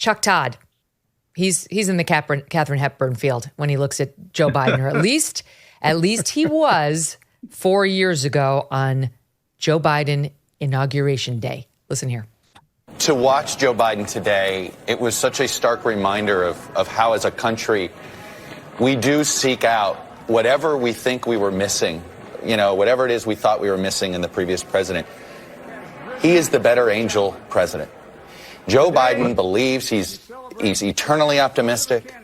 Chuck Todd. He's in the Katharine Hepburn field when he looks at Joe Biden, or at least he was 4 years ago on Joe Biden Inauguration Day. Listen here. To watch Joe Biden today, it was such a stark reminder of how, as a country, we do seek out whatever we think we were missing, whatever it is we thought we were missing in the previous president. He is the better angel president. Joe Biden believes he's eternally optimistic.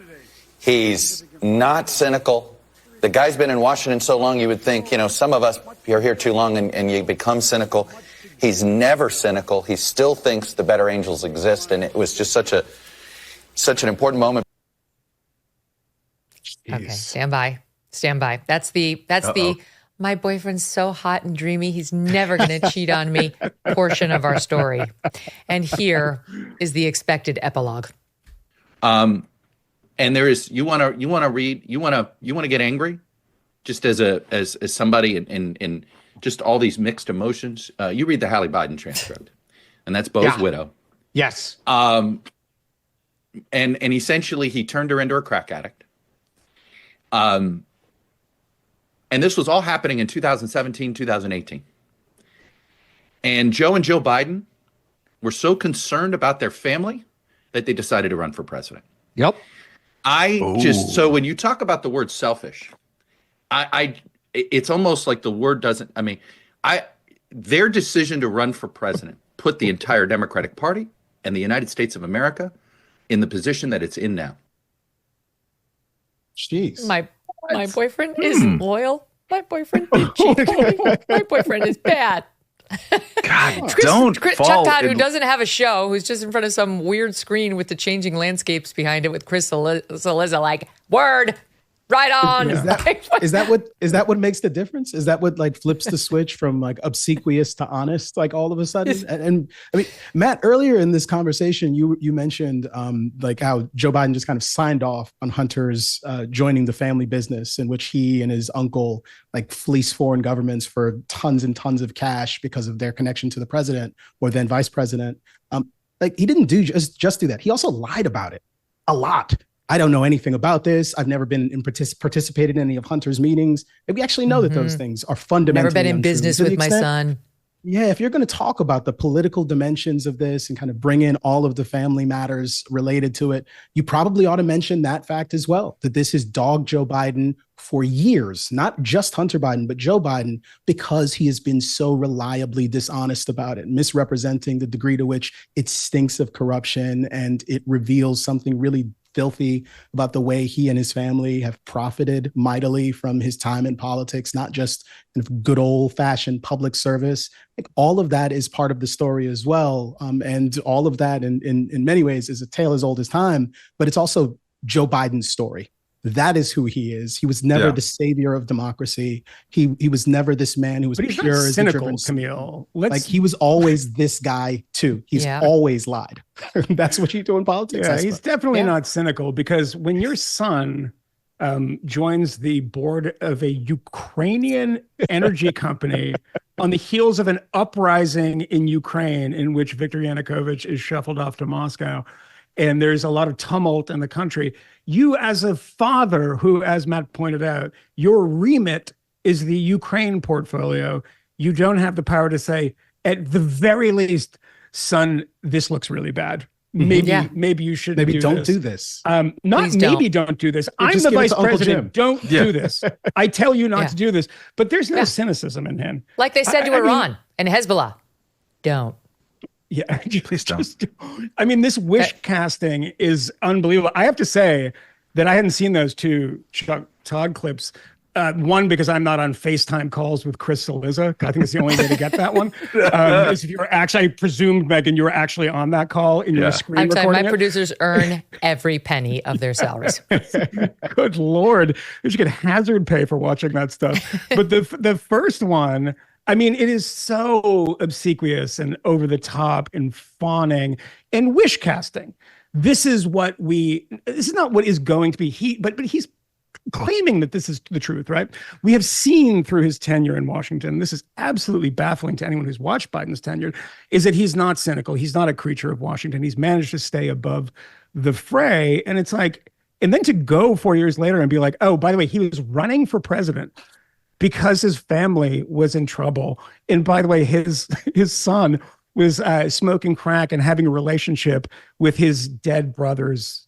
He's not cynical. The guy's been in Washington so long, you would think, some of us, you're here too long and you become cynical. He's never cynical. He still thinks the better angels exist. And it was just such an important moment. Jeez. Okay, stand by. That's the my boyfriend's so hot and dreamy, he's never going to cheat on me portion of our story. And here is the expected epilogue. And there is, you want to get angry just as somebody in just all these mixed emotions. You read the Hallie Biden transcript, and that's Bo's widow. Yes. And essentially he turned her into a crack addict. And this was all happening in 2017, 2018. And Joe Biden were so concerned about their family that they decided to run for president. Yep. So when you talk about the word selfish, it's almost like the word doesn't, their decision to run for president put the entire Democratic Party and the United States of America in the position that it's in now. Jeez. My boyfriend isn't loyal. My boyfriend did cheat on me. My boyfriend is bad. God, Chuck Todd, who doesn't have a show, who's just in front of some weird screen with the changing landscapes behind it with Chris Cillizza, like, word, right on. Is that what makes the difference? Is that what flips the switch from obsequious to honest, all of a sudden? And Matt, earlier in this conversation, you mentioned how Joe Biden just kind of signed off on Hunter's joining the family business, in which he and his uncle fleece foreign governments for tons and tons of cash because of their connection to the president or then vice president. He didn't just do that. He also lied about it a lot. I don't know anything about this. I've never been participated in any of Hunter's meetings. And we actually know that those things are fundamentally never been in untrue. business with my son. Yeah, if you're going to talk about the political dimensions of this and kind of bring in all of the family matters related to it, you probably ought to mention that fact as well, that this has dogged Joe Biden for years, not just Hunter Biden, but Joe Biden, because he has been so reliably dishonest about it, misrepresenting the degree to which it stinks of corruption and it reveals something really filthy about the way he and his family have profited mightily from his time in politics, not just kind of good old-fashioned public service. All of that is part of the story as well. And all of that in many ways is a tale as old as time, but it's also Joe Biden's story. That is who he is. He was never the savior of democracy. He was never this man who was pure as cynical, Kmele. He was always this guy too. He's always lied. That's what you do in politics. Yeah, he's definitely not cynical, because when your son joins the board of a Ukrainian energy company on the heels of an uprising in Ukraine in which Viktor Yanukovych is shuffled off to Moscow, and there's a lot of tumult in the country, you as a father who, as Matt pointed out, your remit is the Ukraine portfolio, you don't have the power to say, at the very least, son, this looks really bad. Maybe you should don't do this. Not Please maybe don't do this. I'm the vice president. Don't do this. I tell you not to do this. But there's no cynicism in him. Like they said to Iran and Hezbollah, don't. Yeah, please don't. This wish casting is unbelievable. I have to say that I hadn't seen those two Chuck Todd clips. One, because I'm not on FaceTime calls with Chris Cillizza. I think it's the only way to get that one. Is if you're actually, I presumed, Megyn, you were actually on that call in your screen I'm recording. my producers earn every penny of their salaries. Good Lord. You should get hazard pay for watching that stuff. But the first one, it is so obsequious and over the top and fawning and wish casting. This is not what is going to be. But he's claiming that this is the truth, right? We have seen through his tenure in Washington, this is absolutely baffling to anyone who's watched Biden's tenure, is that he's not cynical. He's not a creature of Washington. He's managed to stay above the fray. And it's like, and then to go 4 years later and be like, oh, by the way, he was running for president because his family was in trouble. And by the way, his son was smoking crack and having a relationship with his dead brother's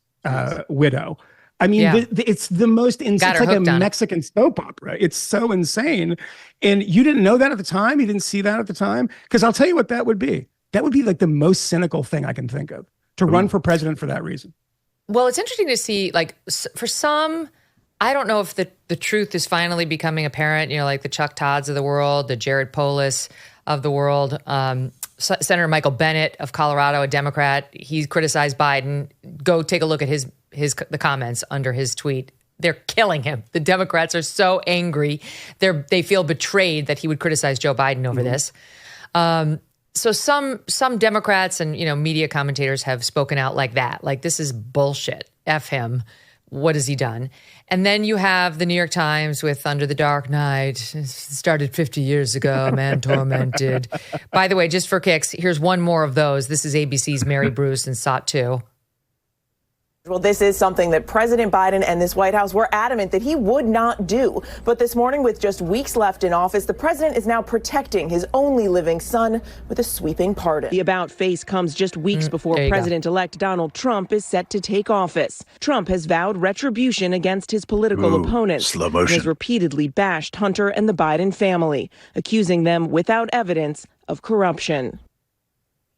widow. I mean, it's the most insane. It's like a Mexican soap opera. It's so insane. And you didn't know that at the time? You didn't see that at the time? Because I'll tell you what that would be. That would be like the most cynical thing I can think of, to run for president for that reason. Well, it's interesting to see, like, for some, I don't know if the truth is finally becoming apparent, like the Chuck Todds of the world, the Jared Polis of the world. Senator Michael Bennet of Colorado, a Democrat, he criticized Biden. Go take a look at the comments under his tweet. They're killing him. The Democrats are so angry. They feel betrayed that he would criticize Joe Biden over this. So some Democrats and media commentators have spoken out like that. Like, this is bullshit. F him. What has he done? And then you have the New York Times with Under the Dark Night. It started 50 years ago, a man tormented. By the way, just for kicks, here's one more of those. This is ABC's Mary Bruce and SOT 2. Well, this is something that President Biden and this White House were adamant that he would not do. But this morning, with just weeks left in office, the president is now protecting his only living son with a sweeping pardon. The about face comes just weeks before President-elect Donald Trump is set to take office. Trump has vowed retribution against his political opponents. Slow motion. Has repeatedly bashed Hunter and the Biden family, accusing them without evidence of corruption.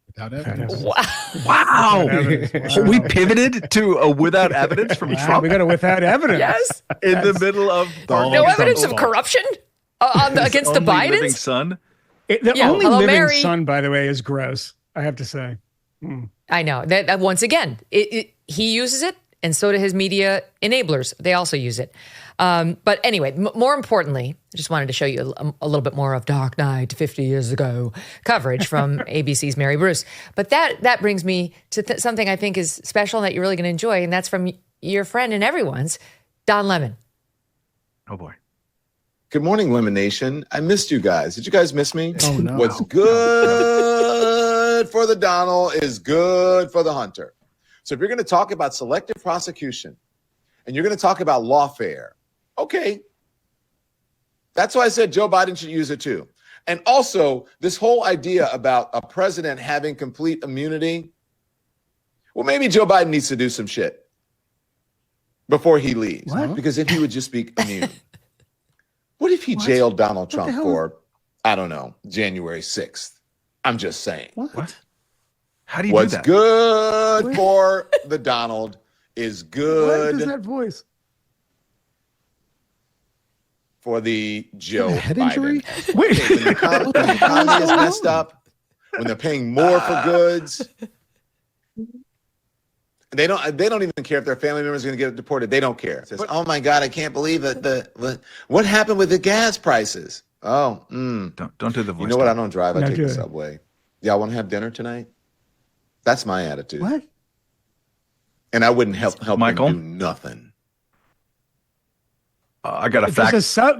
Without evidence. Wow. We pivoted to a without evidence from Trump. We got a without evidence. Yes. In the middle of no evidence of corruption against the Bidens? Living son? The only living son, by the way, is gross, I have to say. I know. That once again, he uses it, and so do his media enablers. They also use it. But anyway, more importantly, I just wanted to show you a little bit more of Dark Knight 50 years ago coverage from ABC's Mary Bruce. But that brings me to something I think is special and that you're really going to enjoy, and that's from your friend and everyone's, Don Lemon. Oh, boy. Good morning, Lemon Nation. I missed you guys. Did you guys miss me? Oh, no. What's good for the Donald is good for the Hunter. So if you're going to talk about selective prosecution and you're going to talk about lawfare, okay. That's why I said Joe Biden should use it too. And also, this whole idea about a president having complete immunity, well, maybe Joe Biden needs to do some shit before he leaves. What? Because if he would just be immune. What if he jailed Donald Trump for, I don't know, January 6th? I'm just saying. What? How do you do that? What's good for the Donald is good. What is that voice? For the Joe head Biden. injury? Wait. Okay, when the economy is messed up, when they're paying more for goods, they don't even care if their family members are going to get deported. They don't care. It says, oh my God, I can't believe it. What happened with the gas prices? Oh, Don't do the voice. You know what? I don't drive. I take do the it. subway. Y'all want to have dinner tonight? That's my attitude. What? And I wouldn't help Michael? them do nothing. I got a fact.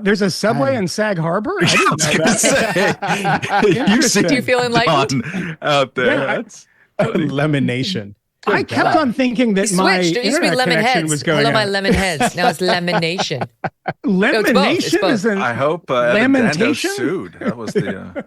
There's a subway in Sag Harbor? I didn't know that. You see, Do you feel enlightened? Don out there. Yeah, That's Lemon Nation. I kept on thinking that He my switched. It used to be internet Lemon connection Heads. was going Hello, my out. Lemon Heads. Now it's Lemon Nation. Lemon It's both. Nation It's is an I hope Evan Dando lamentation. sued. That was the.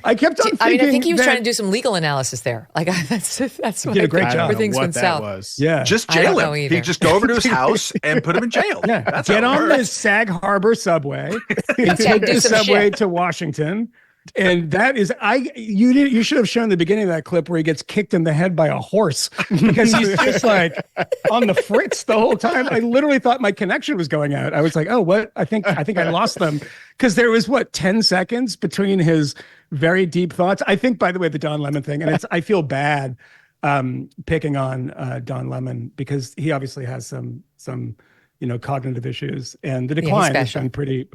I kept on thinking. I mean, I think he was that- trying to do some legal analysis there. Like that's what did a great I think, job. where things went south. Was. Yeah. Just I don't jail know him. either. He just go over to his house and put him in jail. Yeah, That's get how it on works. the Sag Harbor subway and Yeah, take do the some subway shit. to Washington. And that is, you should have shown the beginning of that clip where he gets kicked in the head by a horse because he's just like on the fritz the whole time. I literally thought my connection was going out. I was like, oh, what? I think I lost them because there was 10 seconds between his very deep thoughts. I think, by the way, the Don Lemon thing, and I feel bad picking on Don Lemon because he obviously has some cognitive issues, and the decline has been pretty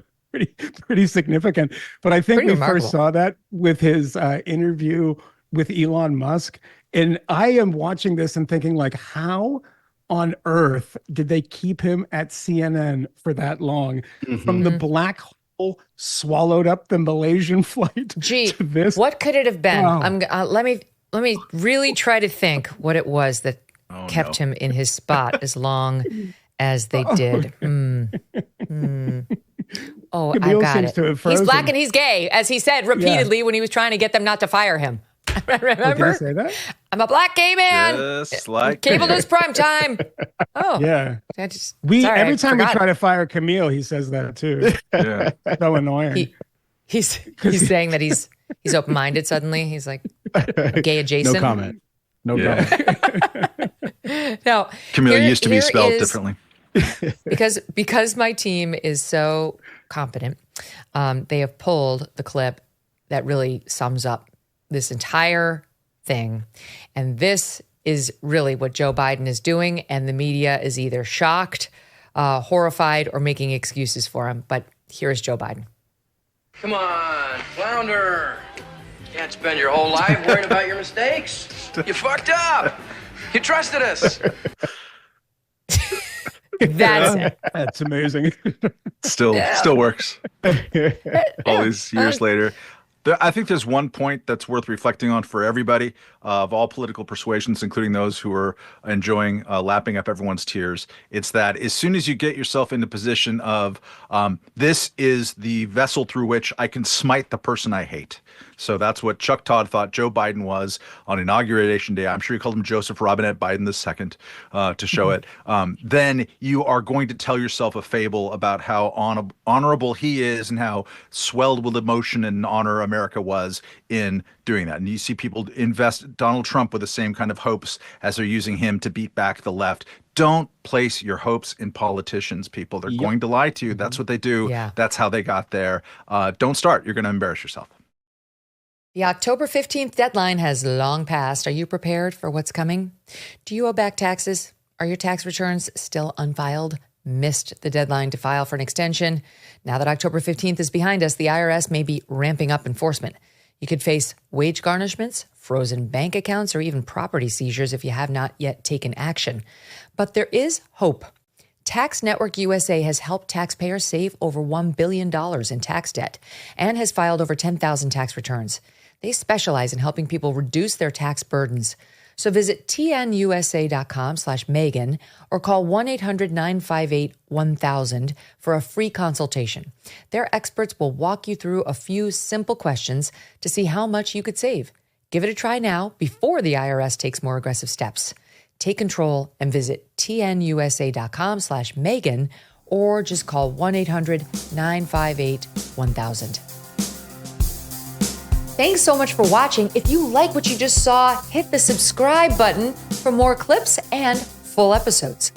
significant. But I think Pretty we remarkable. first saw that with his interview with Elon Musk, and I am watching this and thinking, like, how on earth did they keep him at CNN for that long? From the black hole swallowed up the Malaysian flight. Gee, to this. what could it have been? Wow. Let me really try to think what it was that kept him in his spot as long as they did. Oh, I got it. He's black and he's gay, as he said repeatedly when he was trying to get them not to fire him. Remember? Did I say that? I'm a black gay man. Just like Cable news prime time. Oh, yeah. Every time we try to fire Kmele, he says that too. Yeah. So annoying. He's saying that he's open-minded suddenly. He's like gay adjacent. No comment. No comment. Now, Kmele used to be spelled differently. because my team is so competent, they have pulled the clip that really sums up this entire thing. And this is really what Joe Biden is doing. And the media is either shocked, horrified, or making excuses for him. But here's Joe Biden. Come on, flounder. You can't spend your whole life worrying about your mistakes. You fucked up. You trusted us. That's it. That's amazing. Still works. All these years later. I think there's one point that's worth reflecting on for everybody of all political persuasions, including those who are enjoying lapping up everyone's tears. It's that as soon as you get yourself in the position of this is the vessel through which I can smite the person I hate. So that's what Chuck Todd thought Joe Biden was on Inauguration Day. I'm sure he called him Joseph Robinette Biden II to show it. Then you are going to tell yourself a fable about how honorable he is and how swelled with emotion and honor America was in doing that. And you see people invest Donald Trump with the same kind of hopes as they're using him to beat back the left. Don't place your hopes in politicians, people. They're going to lie to you. That's what they do. Yeah. That's how they got there. Don't start. You're going to embarrass yourself. The October 15th deadline has long passed. Are you prepared for what's coming? Do you owe back taxes? Are your tax returns still unfiled? Missed the deadline to file for an extension? Now that October 15th is behind us, the IRS may be ramping up enforcement. You could face wage garnishments, frozen bank accounts, or even property seizures if you have not yet taken action. But there is hope. Tax Network USA has helped taxpayers save over $1 billion in tax debt and has filed over 10,000 tax returns. They specialize in helping people reduce their tax burdens. So visit tnusa.com/Megyn or call 1-800-958-1000 for a free consultation. Their experts will walk you through a few simple questions to see how much you could save. Give it a try now before the IRS takes more aggressive steps. Take control and visit tnusa.com/Megyn or just call 1-800-958-1000. Thanks so much for watching. If you like what you just saw, hit the subscribe button for more clips and full episodes.